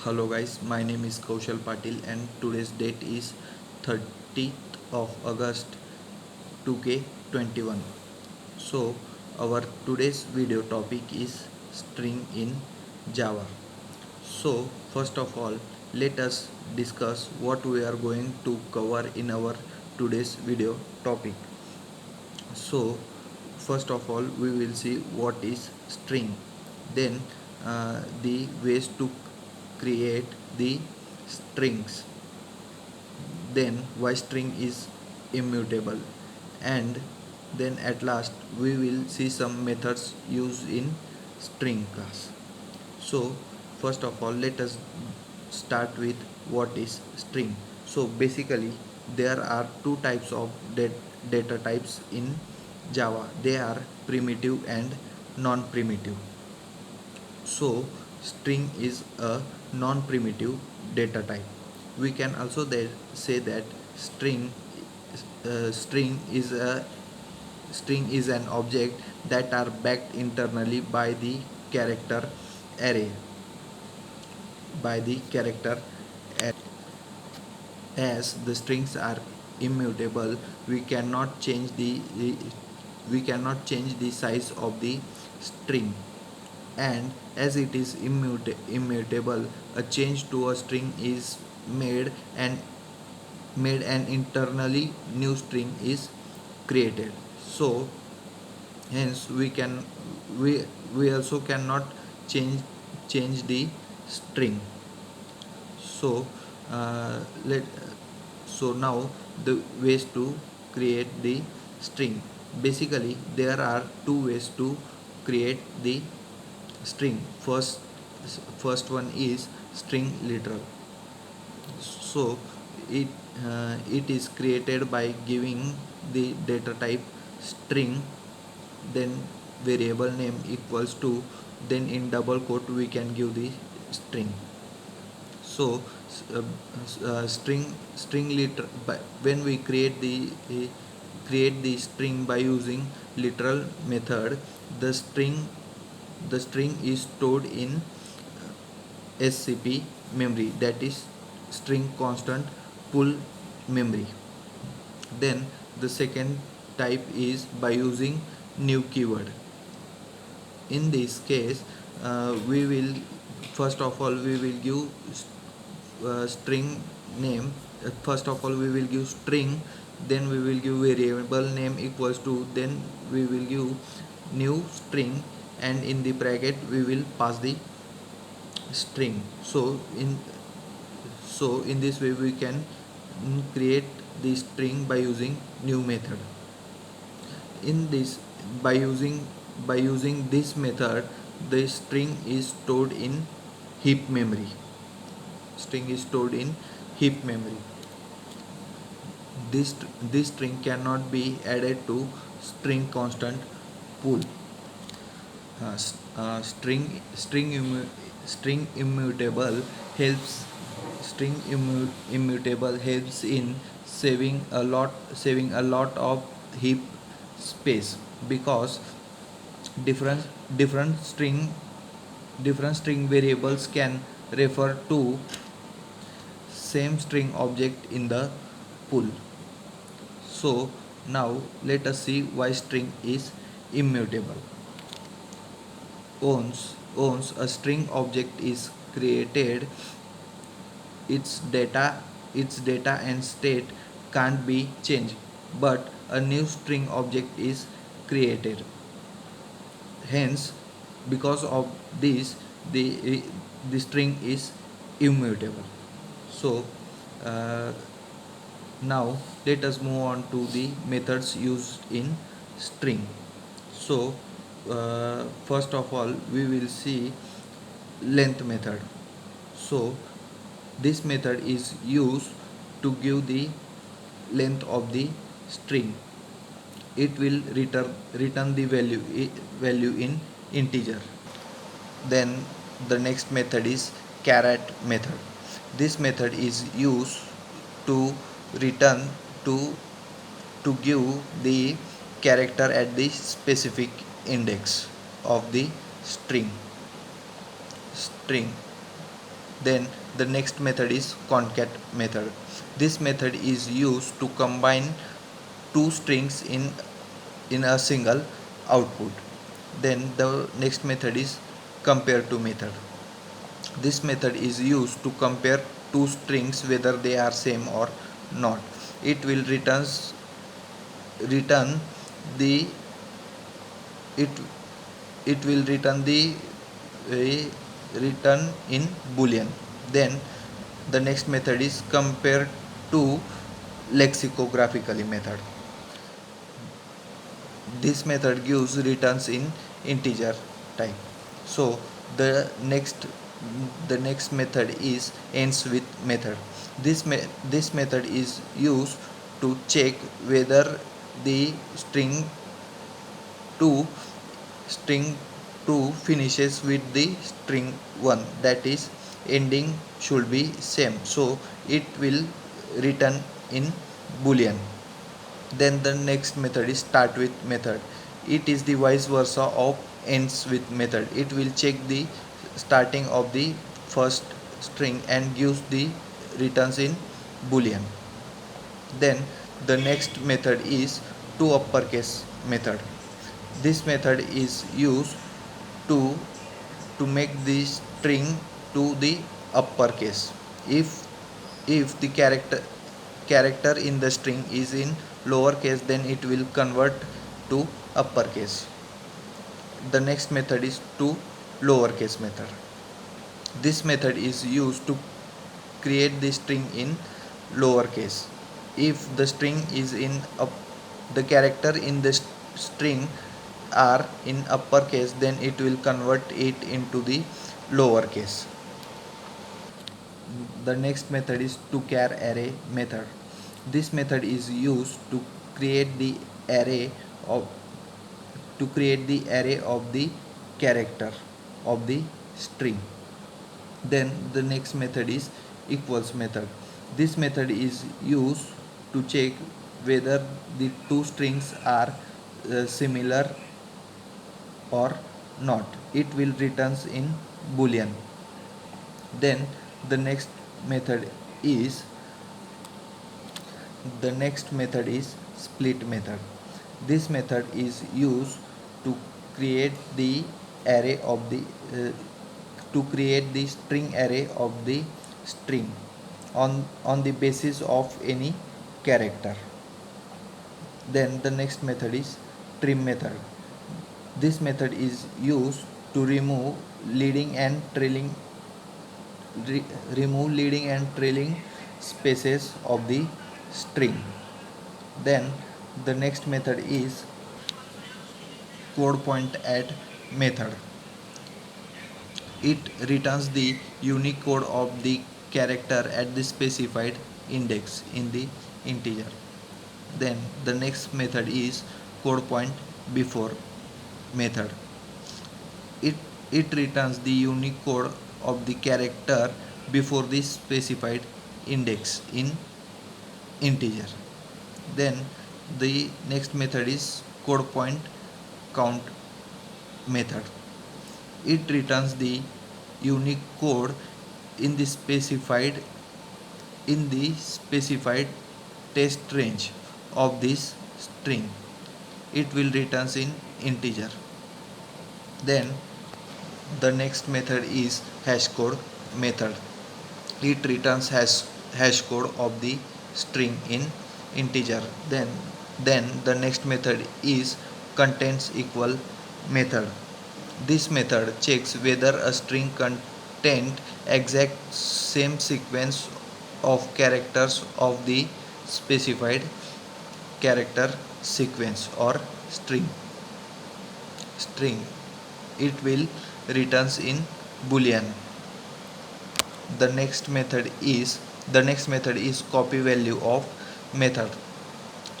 Hello guys, my name is Kaushal Patil and today's date is 30th of August 2K21. So our today's video topic is string in Java. So first of all, let us discuss what we are going to cover in our today's video topic. So first of all, we will see what is string, then the ways to create the strings, then why string is immutable, and then at last we will see some methods used in string class. So first of all, let us start with what is string. So basically there are two types of data types in Java. They are primitive and non-primitive. So string is a non-primitive data type. We can also say that string is a string is an object that are backed internally by the character array by the character array. As the strings are immutable, we cannot change the size of the string, and as it is immutable, a change to a string is made and an internally new string is created. So hence we also cannot change the string. So let so now the ways to create the string. Basically there are two ways to create the string. First one is string literal. So it it is created by giving the data type string, then variable name equals to, then in double quote we can give the string. So string literal, when we create the string by using literal method, the string is stored in SCP memory, that is string constant pool memory. Then the second type is by using new keyword. In this case, we will first of all we will give string name. First of all we will give string, then we will give variable name equals to, then we will give new string, and in the bracket we will pass the string. So in this way we can create the string by using new method. In this by using this method, the string is stored in heap memory. String is stored in heap memory. This string cannot be added to string constant pool. String immutable helps immutable helps in saving a lot of heap space, because different different string different string variables can refer to same string object in the pool. So now let us see why string is immutable. Once a string object is created, its data and state can't be changed, but a new string object is created. Hence, because of this, the string is immutable. So uh, now let us move on to the methods used in string. So first of all we will see length method. So this method is used to give the length of the string. It will return the value in integer. Then the next method is caret method. This method is used to return to give the character at the specific index of the string. Then the next method is concat method. This method is used to combine two strings in a single output. Then the next method is compare to method. This method is used to compare two strings whether they are same or not. It will return the it it will return the uh, return in boolean. Then the next method is compare to lexicographically method. This method gives returns in integer type. So the next method is ends with method. This method is used to check whether the two string 2 finishes with the string 1, that is ending should be same, so it will return in boolean. Then the next method is start with method. It is the vice versa of ends with method. It will check the starting of the first string and gives the returns in boolean. Then the next method is to uppercase method. This method is used to make the string to the uppercase. If the character in the string is in lowercase, then it will convert to uppercase. The next method is to lowercase method. This method is used to create the string in lowercase. If the string is in up, the character in the string are in uppercase, then it will convert it into the lowercase. The next method is to char array method. This method is used to create the array of the character of the string. Then the next method is equals method. This method is used to check whether the two strings are similar or not. It will returns in boolean. Then the method is the next method is split method. This method is used to create the array of the uh, string array of the string on the basis of any character. Then the next method is trim method. This method is used to re- remove leading and trailing spaces of the string. Then the next method is code point add method. It returns the unique code of the character at the specified index in the integer. Then the next method is code point before method. It it returns the unique code of the character before the specified index in integer. Then the next method is code point count method. It returns the unique code in the specified test range of this string. It will returns in integer. Then the next method is hash code method. It returns hash code of the string in integer. Then the next method is contains equal method. This method checks whether a string contained exact same sequence of characters of the specified character sequence or string. It will returns in boolean. The next method is copy value of method.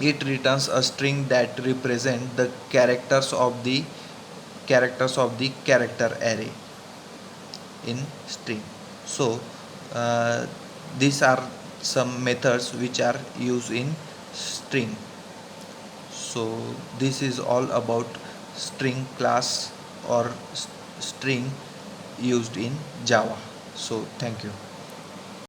It returns a string that represent the character array in string. So these are some methods which are used in string. So this is all about string class or string used in Java. So thank you.